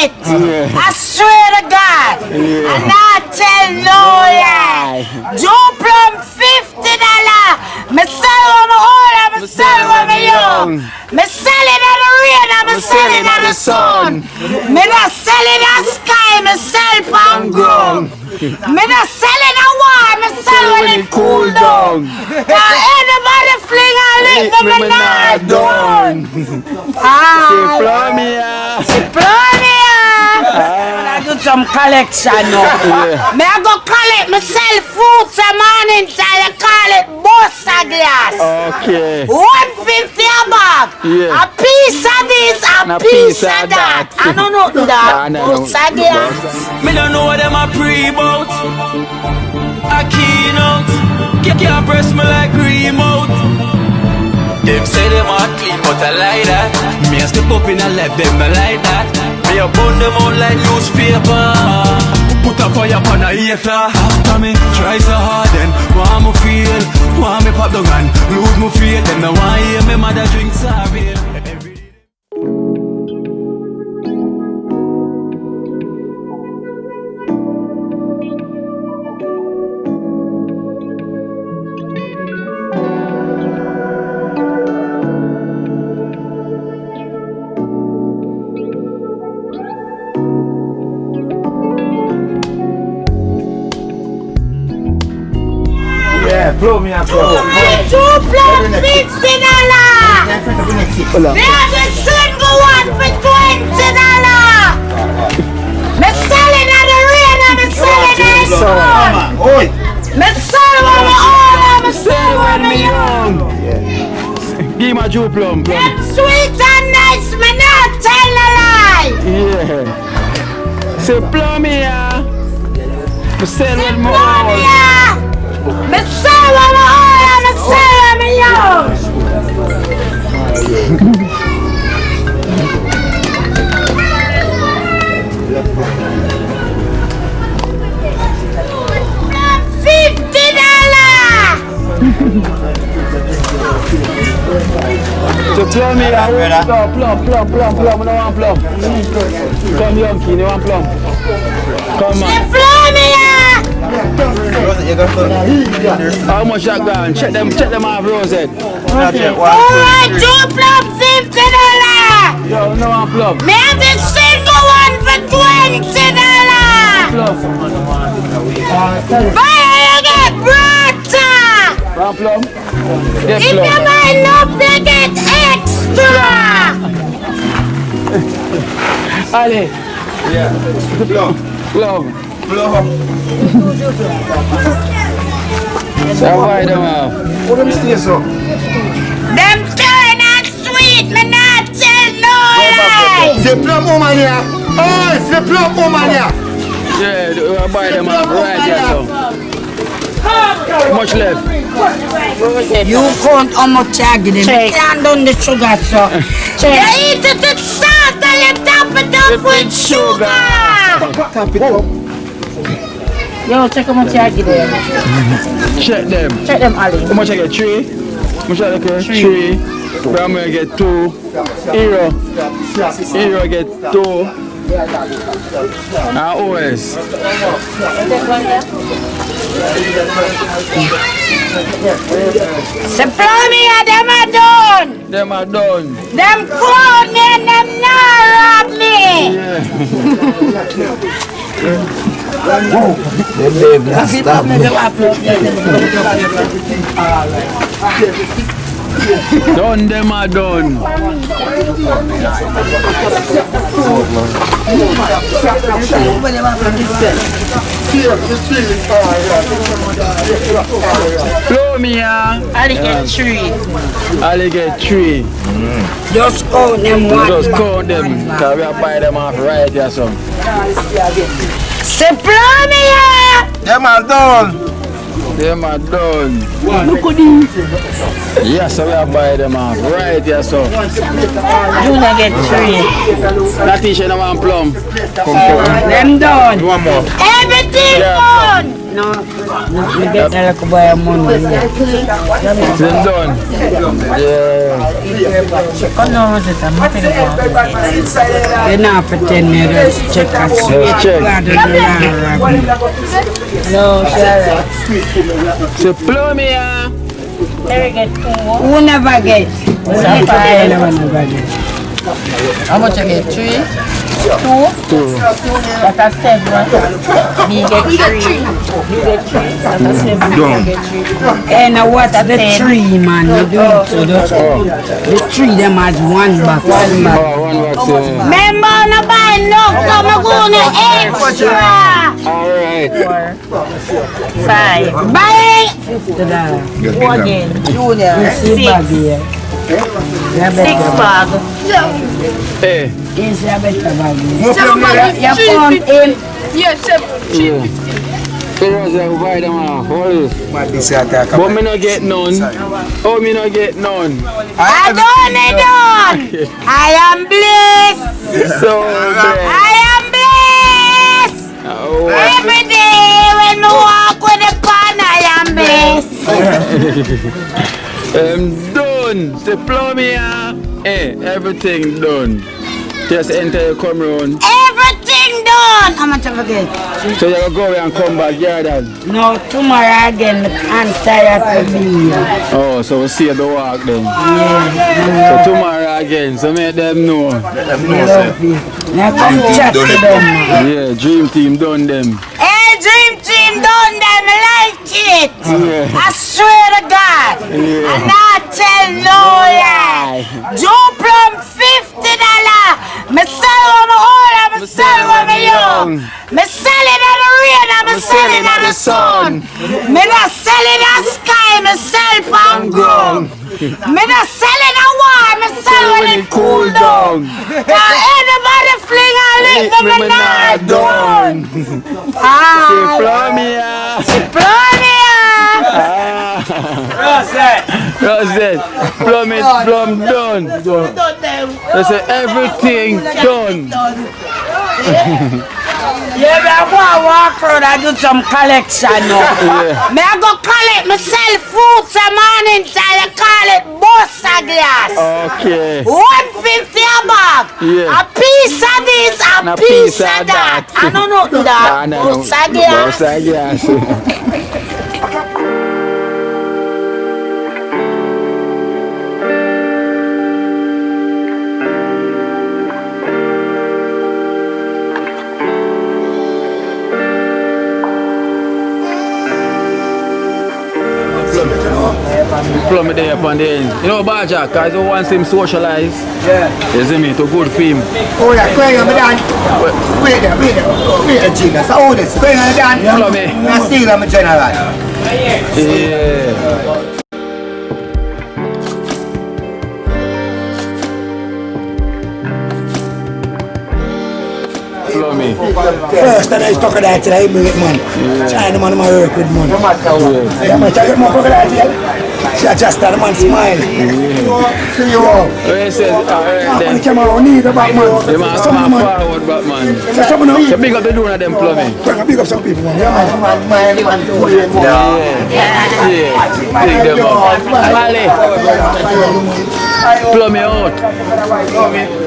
it. I swear to God. And I tell no lie. Joe Plum $50. Me sell on my old, I'm sell on my young. Me sell it in the rain, I'm sell it in the sun. Me not sell it in the sky, me sell palm ground. Me not sell it in war, me sell when it cool down. Now anybody fling a lick, me not done. C'est Plumia. I do some collection now. Me I go collect, me sell fruits a morning time, I call it Bossa glass. Okay. 150 a bag. Yeah. A piece of this, a piece of that. I don't know that. Bossa glass. Me don't know what them a pre-bout. A keynote. Can't press me like remote. Them say them a clean, but I like that. Me a step up in a left, them not like that. Me a burn them out like newspaper. Put a fire upon a hater. After me try so hard, then want me feel, want me pop down and lose me faith. Them no want hear me mother drink sorry. Blow me up, bro. Joe Plum $50. There's a single one for $20. Me sell it in the rain and me sell it in the sun. Me sell when me old and me sell when me young. Give my Joe Plum. Them sweet and nice, me not tell a lie. Yeah. C'est Plumia. Me sell with my Plumia. Me sell when me old and me sell when me young. So plum me, I want plum. I don't want plum. Come young kid, you want plum? Come on. Plum here. How much that gone? Check them off Rosette. Alright, Joe Plum $50. Yo, no one plum. Me have the single one for $20. Buy you get butter. One plum? Get If plum. you buy enough, you get extra. Ali. Yeah. Plum. So why them off? What them stay so? Them turn and sweet, me not tell no lie. C'est Plum woman here. Oh, c'est Plum woman here. Yeah, we buy them off right here so. How much left? You count how much I give them. You can't done the sugar, so. You eat it with salt and you top it up with sugar. Tap it up. Yo, check how much I give them. Check them. Check them, Ali. How much I get? 3? How much I get? 3. From I get 2. Hero I get 2. OS. Supply me and them are done. Them are done. Them clone me and them not rob me. Done, them are done. Blow me, Ali get 3. Ali get 3. Just count them one. Just count them, because we are buy them off right here, so. Supply me here. Them are done. Them are done. Look at this. Yes, so we are buy them off right here, so. Junior get 3. That t-shirt, I want plum. Them done. One more. Everything Yeah. done. No, we get a little boy a money. It's done. Yeah. Come on, was it a matter of you not pretend you just check us. Let's check. No, sure. So plum here. There we get 2. Who never get? How much you get? 3? 2? That's a 7. Me get 3. You get 3. That's a 7. Me get 3. And what are the tree, man? You do it so that's all. The tree them has one box. Oh, one box. Remember, no buy no, come on, go on extra. Alright. 5. Buy $4 again. it. 6 bag. Hey. Yes, I better bag. You found him. Yeah. So Rosa, buy them off. What is? But me not get none. Oh, me not get none. I don't. I am blessed. So bad. I am blessed. Oh, Every day when we walk with the pan, I am blessed. done. The plum here. Hey, everything done. Just enter your come round. Everything done. How much I forget? So you go and come back, Jordan. No, tomorrow again, I'm tired to be here. Oh, so we'll see the walk then. Yeah. So tomorrow again, so make them know. Love you. Now come chat to them. Yeah, dream team done them. Hey, dream team done them like it. Yeah. I swear to God. Yeah. And I tell no lie. Joe Plum $50. Me sell on the oil, me sell on the young. Me sell it in the rain, and me sell it in the sun. Me not sell it in the sky, me sell from ground. Me not sell it in war, me sell when it cool down. Now anybody fling a lick, me not done. Ah, Plum here. Rosette, plum is plum done. They say everything done. Yeah, me I go and walk around and do some collection now. Yeah. Me I go collect myself fruits a morning time, you call it Bossa glass. Okay. 150 a bag. Yeah. A piece of this, a piece of that. I don't know that. Bossa glass. Bossa glass. Plum it there upon the end. You know Baja, because he wants him socialize. Yeah. You see me, to good film. Oh yeah, going on, Dan. Wait there, Gina. So all this, going on, Dan. Plum it. I see them, General. Yeah. Plum it. First, and I talk about it, I bring it, man. China man, I work with, man. Yeah, man, I get more crocodile here. She just the man smile. See you all. Where he says, When then, he came out, need a back, man. the man Some come man. forward back, man. So some man, So big up the doing of them plumbing. big up some people, man. Yeah, man. Yeah. Big them up. Ali. Plummy out.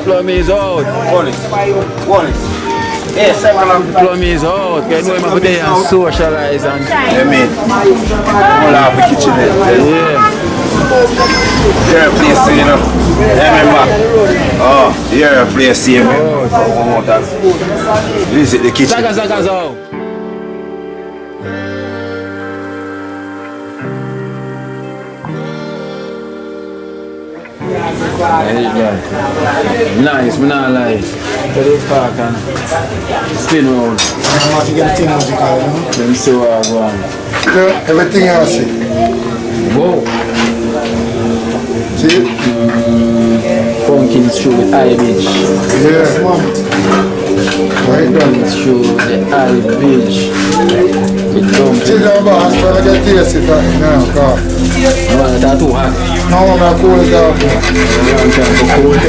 Plummy is out. Plummy is out. Can you know him over there and socialize and All out the kitchen there. yeah. Here, please, you know. Remember. Oh, here, please, see me. Visit the kitchen. Zaga out. There you go. Nice, me not lie. To this park and spin round. Let me see what I go on. Everything else. Whoa. See? Pumpkin shoe with eye beach. Yeah. Right done. Pumpkin shoe with eye beach. With pumpkin. Sit down, boss, but I get taste it right now, God. No, that's too hot. Now I'm going to cool it down. I'm trying to cool it.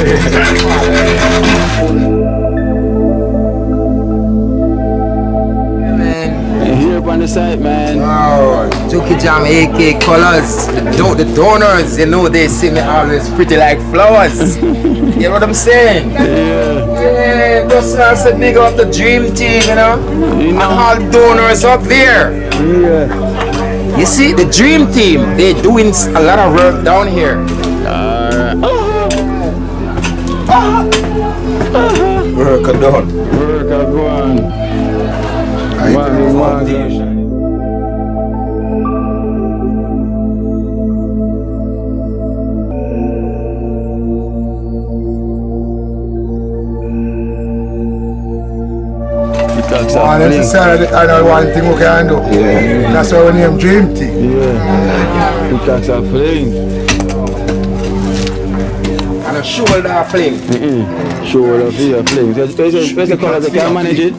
up on the site, man. Oh, Juki Jam, AK Colors. The donors, you know, they see me always pretty like flowers. You know what I'm saying? Yeah, just say big up the dream team, you know? And all donors up there. Yeah. You see, the dream team, they're doing a lot of work down here. Work done. Work on. That's one thing we can do. Yeah. That's why we name Dream Team. Yeah. It talks of fling. And a shoulder fling. Shoulder fling. Where's the colors? I can't manage it?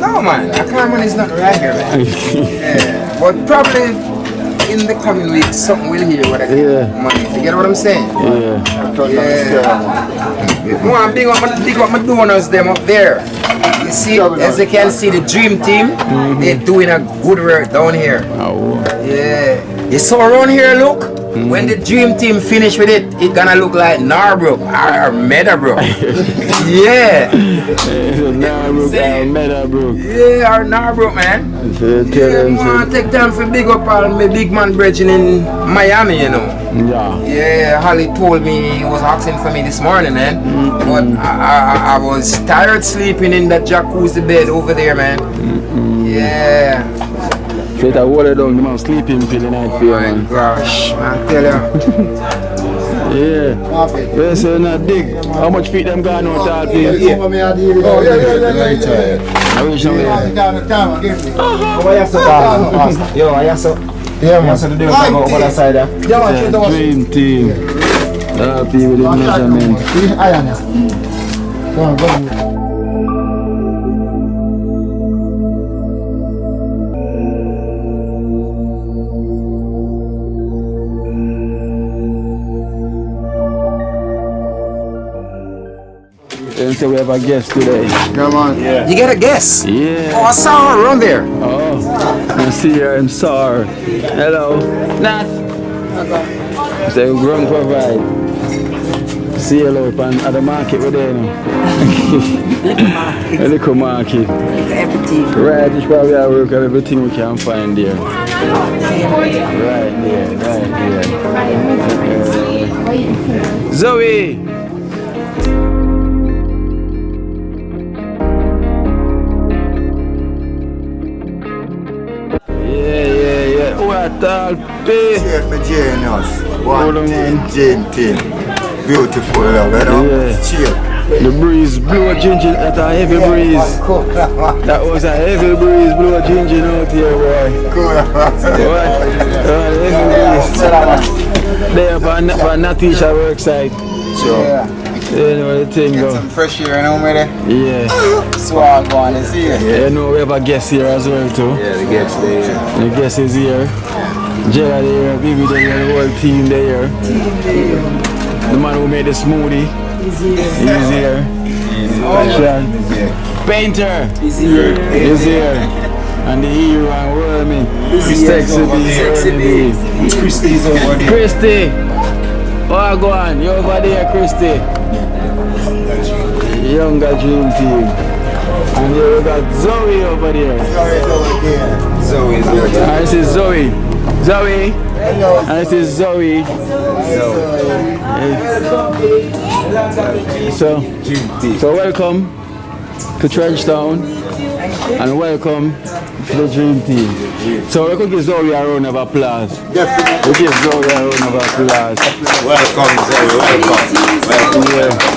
No, man. I can't manage nothing right here, man. Yeah. But probably in the coming weeks, something will hear what I get money. You get what I'm saying? Yeah. I'm big up my donors them up there. You see, as you can see, the dream team, they're doing a good work down here. Oh. Yeah. You saw around here, look. When the dream team finish with it, it's gonna look like Narbrook or Meadowbrook. Yeah. Narbrook or Meadowbrook. Yeah, or Narbrook, man. Yeah, I want to take time for big up all my big man brethren in Miami, you know. Yeah. Yeah, Holly told me he was asking for me this morning, man. But I was tired sleeping in that jacuzzi bed over there, man. Yeah. Straight I water down, the man sleeping pill the night for you, man. Gosh, man, tell you. Yeah. Well, so not dig. How much feet them gone out all please? I wish I Dream team. Happy with the measurement. So we have a guest today. Come on. Yeah. You get a guess? Yeah. Oh, I saw her around there. Oh, I see her. I'm sorry. Hello. Nat. So grown provide. See you hello at the market with them. Little market. Everything. Right, this probably I work on everything we can find there. Right there. Zoe. All pay. Genius. One team. Beautiful love, you know? Yeah. The breeze blew a ginger, that's a heavy breeze. That was a heavy breeze, blew a ginger out here, boy. Heavy breeze. There, but Natisha work site. Sure. You know the thing go. Some fresh air, you know, ready? Yeah. Swag on is here. Yeah, you know we have a guest here as well too. Yeah, the guest there. The guest is here. Gerald there, Bibi there, the whole team there. The man who made the smoothie. He's here. Sean. Painter. He's here. And the hero and Wormy. Sexy B. Christy's over there. Christy. Oh, go on. You over there, Christy. Younger dream team. And here we got Zoe over there. Zoe's over there. And this is Zoe. Zoe. And this is Zoe. So welcome to Trenchtown and welcome to the Dream Team. So we could give Zoe a round of applause. We give Zoe a round of applause. Welcome, Zoe. Welcome.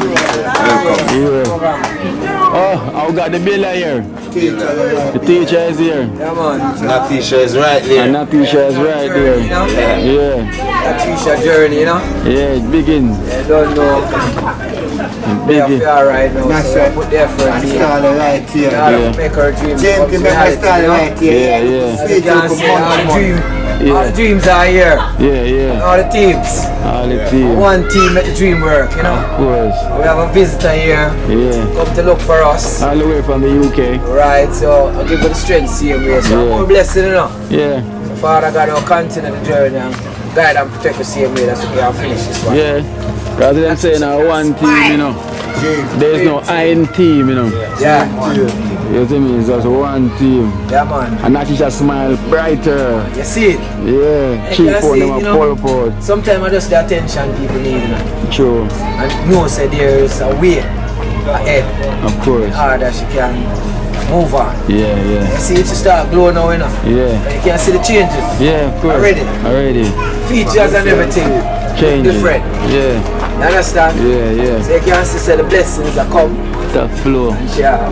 Oh, I've got the builder here. The teacher is here. Natisha is right there. And Natisha is right there. Yeah. Natisha journey, you know? Yeah, it begins. I don't know. Begin. Right now. So put the effort in. right here. Make her dream. Dream to make her style right here. Yeah. As you can see, our dream All the dreams are here. Yeah. All the teams. All the team. One team make the dream work, you know. Of course. We have a visitor here. Yeah. Come to look for us. All the way from the UK. Right, so I'll give you the strength same way. So Yeah. more blessing, you know. Yeah. So Father God will continue the journey and guide and protect the same way. That's what we have finished this one. Yeah. Rather than saying one team, you know. There's no iron team, you know. Yeah. You know what I mean? It's just one team. Yeah, man. And that is just smile brighter. You see it? Yeah. You Cheap can on see, them you and know, pull forward. sometimes I just the attention people need, you know. True. And know say there is a way ahead. Of course. That she can move on. Yeah. You see it start glowing now, you know. Yeah. And you can see the changes. Yeah, of course. Already. Features and everything. Changing. Different. Yeah. You understand? Yeah. So you can see the blessings that come. That flow. Yeah.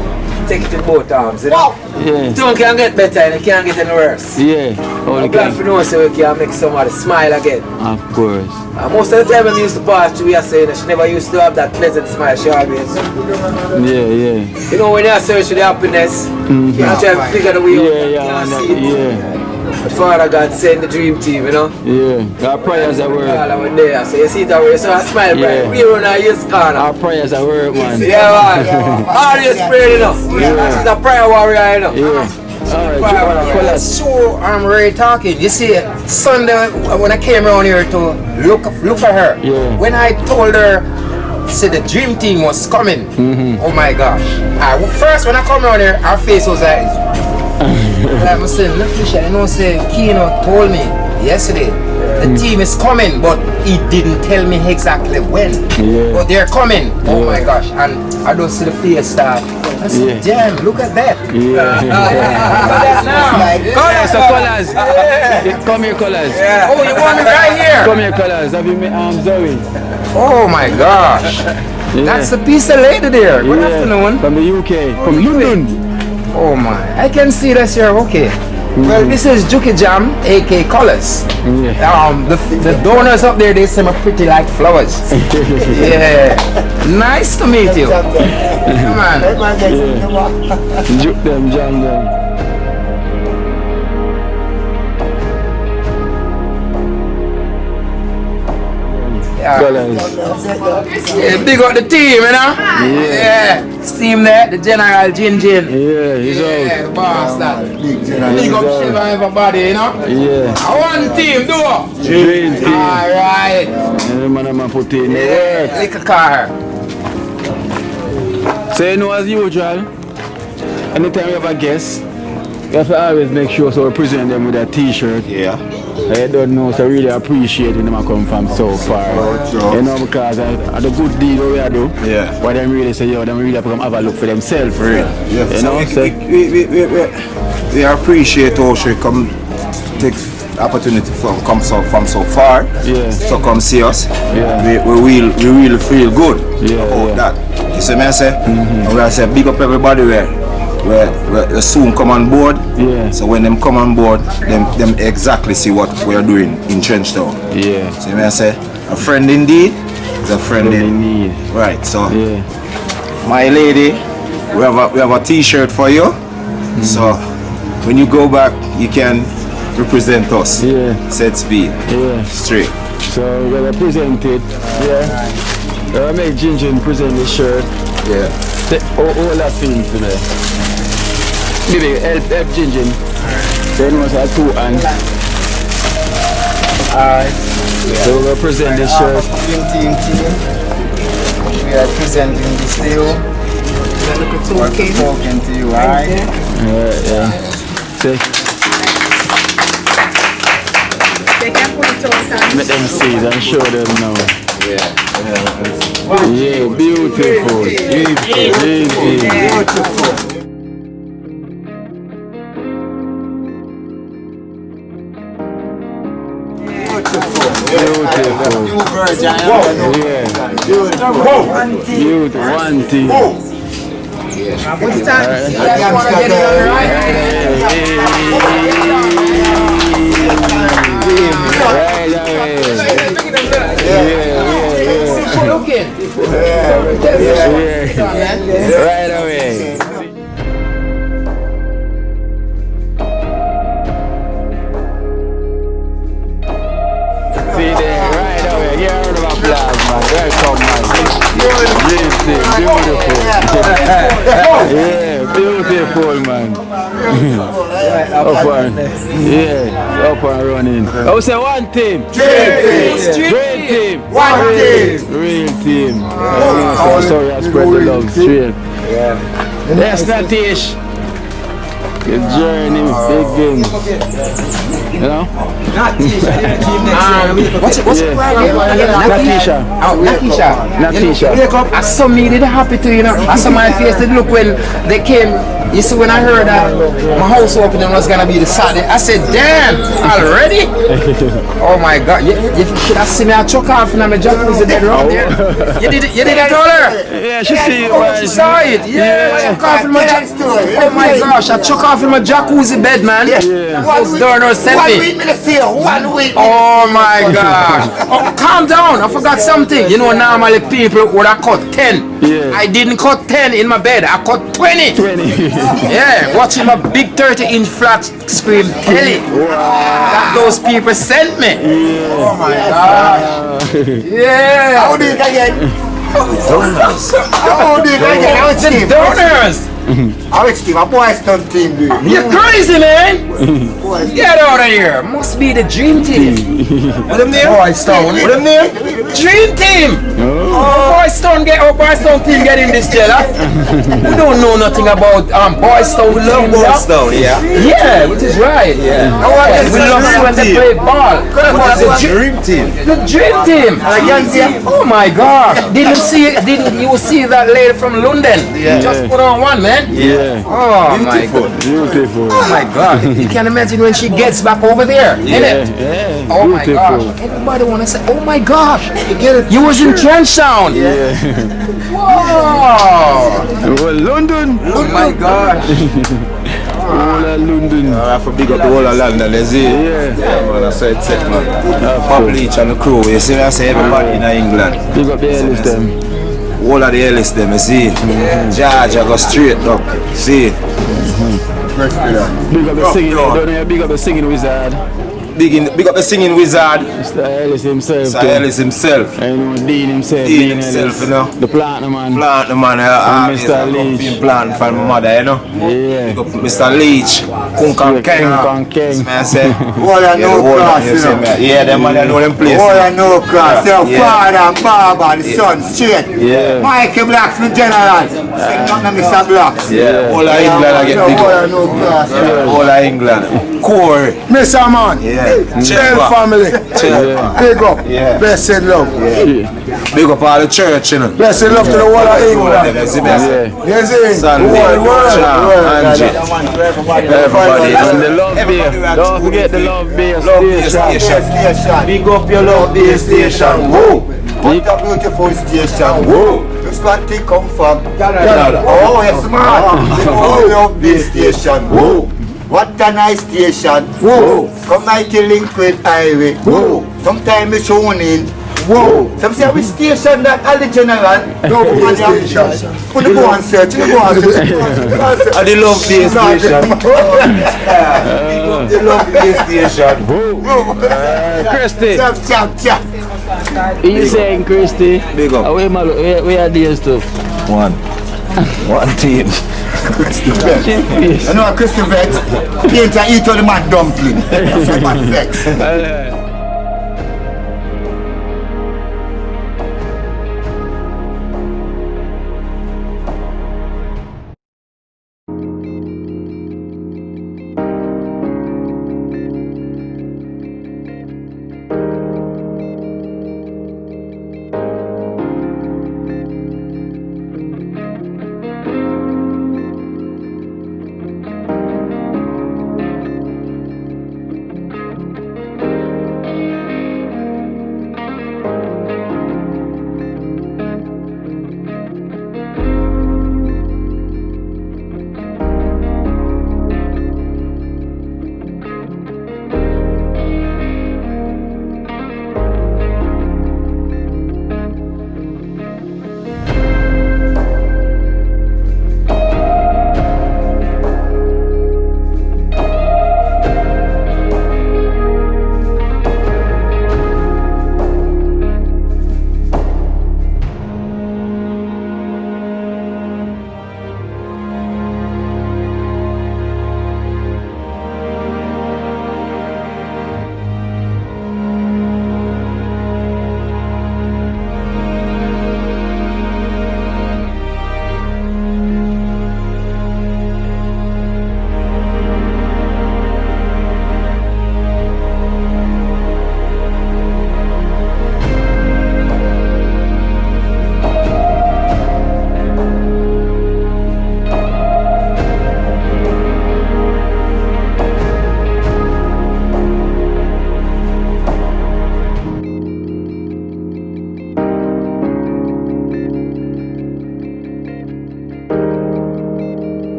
Take it in both arms, you know. Yeah. Things can get better and it can't get any worse. Yeah. I'm glad to know so we can make somebody smile again. Of course. Most of the time when we used to pass through, we are saying that she never used to have that pleasant smile. She always. Yeah. You know, when you are searching for the happiness, you know, try to figure the way out. Yeah. But Father God send the dream team, you know. Yeah. Our prayers are work. All over there. So you see that way, so I smile bright. We run our yes corner. Our prayers are work, man. Yeah, man. Always pray, you know. She's a prayer warrior, you know. Yeah. Alright, that's true. I'm really talking. You see, Sunday when I came around here to look for her, when I told her, said the dream team was coming. Oh my gosh! First when I come around here, her face was like, like I said, look, Michelle, you know, say Keno told me yesterday the team is coming, but he didn't tell me exactly when. But they're coming. Oh my gosh! And I don't see the face start. I said, damn, look at that. Colors. Come here, Colors. Oh, you want me right here? Come here, Colors. Have you met Zoe? Oh my gosh. That's the piece of lady there. Good afternoon. From the UK. From London. Oh my. I can see that's here. Okay. Well, this is Juki Jam, aka Colors. The donors up there, they seem pretty like flowers. Yeah. Nice to meet you. Come on. Juke them, jam them. Colors. Yeah, big up the team, you know? Yeah. Team there, the General Jin. Yeah, he's out. Boss that. Big up Shiva everybody, you know? Yeah. One team, do it. Dream team. Alright. And the man I'm put in the work. Little car. So you know, as usual, anytime we have a guest, we have to always make sure so we present them with a t-shirt. Yeah. I don't know, so I really appreciate when them come from so far. Sure. You know, because of the good deed what we are do. Yeah. What them really say, them really have to come have a look for themselves. Yeah. You know, so we appreciate how she come take opportunity from so far. Yeah. So come see us. Yeah. We really feel good Yeah, about yeah. that. You see me I say? And we say big up everybody where soon come on board. Yeah. So when them come on board, them exactly see what we are doing in Trenchtown. Yeah. See me I say? A friend indeed is a friend What they in need. right. So Yeah. my lady, we have a t-shirt for you. So when you go back, you can represent us. Yeah. Set speed. Yeah. Straight. So we're gonna present it. Yeah. We're gonna make Ginger present the shirt. Yeah. All that things today. Maybe help Ginger. Then was our two hands. Alright. So we're gonna present the shirt. Team. We are presenting this to you. We're talking to you, alright? Yeah. See? Let them see it and show them now. Yeah, beautiful. Beautiful. New version. Yeah. Beautiful. One team. Right away. beautiful, man. Up and, yeah, up and running. I would say one team. Dream team. One team. Real team. Sorry, I spread the love straight. Yes, Natish. Good journey, big game. You know? What's it Natisha. Natisha. I saw me did happy to, you know. I saw my face did look when they came. You see, when I heard that my house opening was gonna be the Saturday, I said, damn, already? Oh my God. You should have seen me I choke off in my jacuzzi bed around there. You did it, told her? Yeah, she see it. She saw it. Yeah, I choke off in my jacuzzi. Oh my gosh, I choke off in my jacuzzi bed, man. Those donors sent me. 1 week. Oh my gosh. Oh, calm down. I forgot something. You know, normally people would have cut 10. Yeah. I didn't cut 10 in my bed. I cut 20. 20. Yeah, watching my big 30-inch flat screen telly. That those people sent me. Oh my gosh. Yeah. How do it again? How do it again? How it's The team? donors. How it's team? A boys done team do it. You're crazy, man. Get out of here. Must be the dream team. What them name? Boys Town. What them name? Dream team. Oh, Boys Town team get in this jail. Huh? We don't know nothing about Boys Town. We love Boys Town, yeah. Yeah, which is right. Yeah. We love it when they play ball. What is the dream team? The dream team. Oh my God. Didn't you see that lady from London? Yeah. Just put on one, man. Yeah. Oh my God. Beautiful. Oh my God. You can imagine when she gets back over there. Yeah, Innit? yeah. Oh my Beautiful. gosh. Everybody wanna say, oh my gosh. You was in Trenchtown. Yeah. Wow. Well, London. Oh my gosh. All of London. I have to big up the whole of London, you see? Yeah. Man, I saw it set, man. Pop Leach and the crew, you see me? I say everybody in England. Big up the Ellis them. All of the Ellis them, you see? George, I go straight up, see? Big up the singing. Don't know, big up the singing wizard. Big up the singing wizard. Mr. Ellis himself. Sir Ellis himself. And you know, Dean himself. Dean himself, Ellis. you know. The Platinum man. Plant man, And Mr. Leach. Plant for my mother, you know. Yeah. Big up Mr. Leach, Kunkan King. Kunkan King. I say, All I know class, you know. yeah, them man, I know them place. All I know class. Your Yeah. father and Baba, the son, straight. Yeah. Michael Blacksmith General. Say nothing to Mr. Blacks. Yeah, all of England I get big All I up. know class. All of England. Corey. Mr. Man. Yeah. Tell family. Yeah. Big up. Yeah. Blessed love. Big up all the church, you know. Blessed love to the whole of England. You see me, I say, Yeah. Yes, sir. Sunday, John, Angie, everybody. And the love beer. Don't forget the love beer Love Beer station. Station. Big up your Love Beer Station. Woo! What a beautiful station. Woo! This one thing come from Canada. Oh, yes, man. Oh, love this station. Woo! What a nice station. Whoa. Come like a link with highway. Whoa. Sometimes we tune in. Whoa. Some say we station that all the general. No, we station. Put the go and search. You go and search. I the Love Beer Station. The Love Beer Station. Christy. Chap, chap, chap. You saying Christy? Big up. Where are these two? One team. You know, Christian Vex. Paint and eat all the man dumpling. That's man Vex.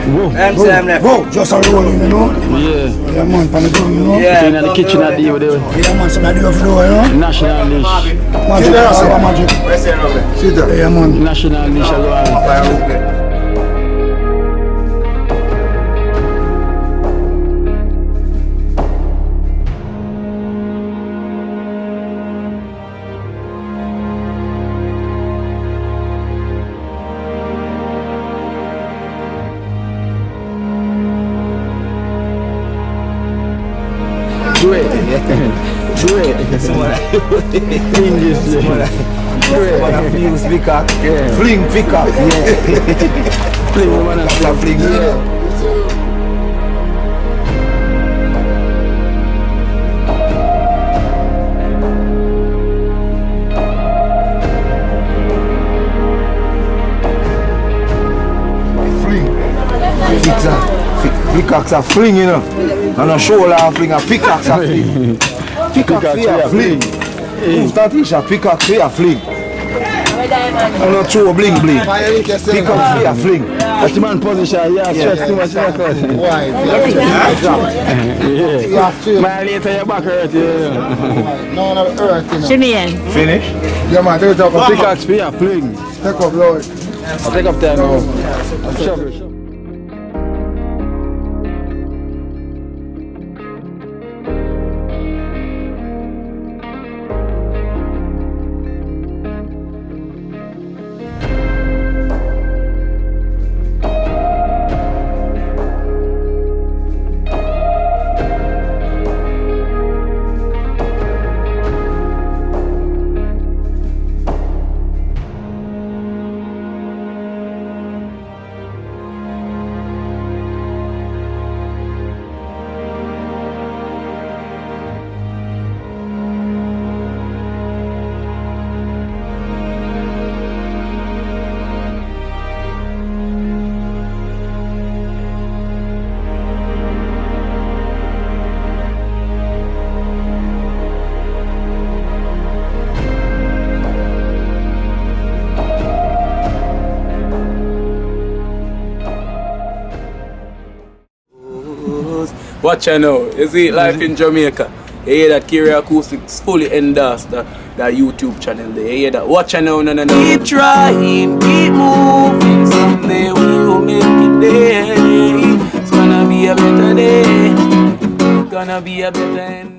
Whoa, just a rolling, you know? Yeah. Yeah, man, pan the ground, you know? Yeah. In the kitchen at the Yeah, man, some idea of the door, you know? National dish. Magic, magic. Sit there. Yeah, man. National dish as well. Do it. Do it. Fling this. Do it. Fuse peacock. Yeah. Fling peacock. Fling one and Fling. Peacocks are fling, you know. And a shoulder are fling, and peacocks are fling. Peacock are fling. Move that is a peacock are fling. I'm not throw bling bling. Peacock are fling. That's the man position, yeah, stretch too much like that. Yeah. Man, later your back hurt, yeah. No, earth, Simeon. Finish? Yeah, man, take it up. Pickaxe for your fling. Take up, Lord. I'll take up there now. Shovel. Watch out now, you see Life in Jamaica. You hear that Kiri Acoustics fully endorsed that YouTube channel there. You hear that? Watch out now, no. Keep trying, keep moving. Someday we will make it there. It's gonna be a better day. Gonna be a better end.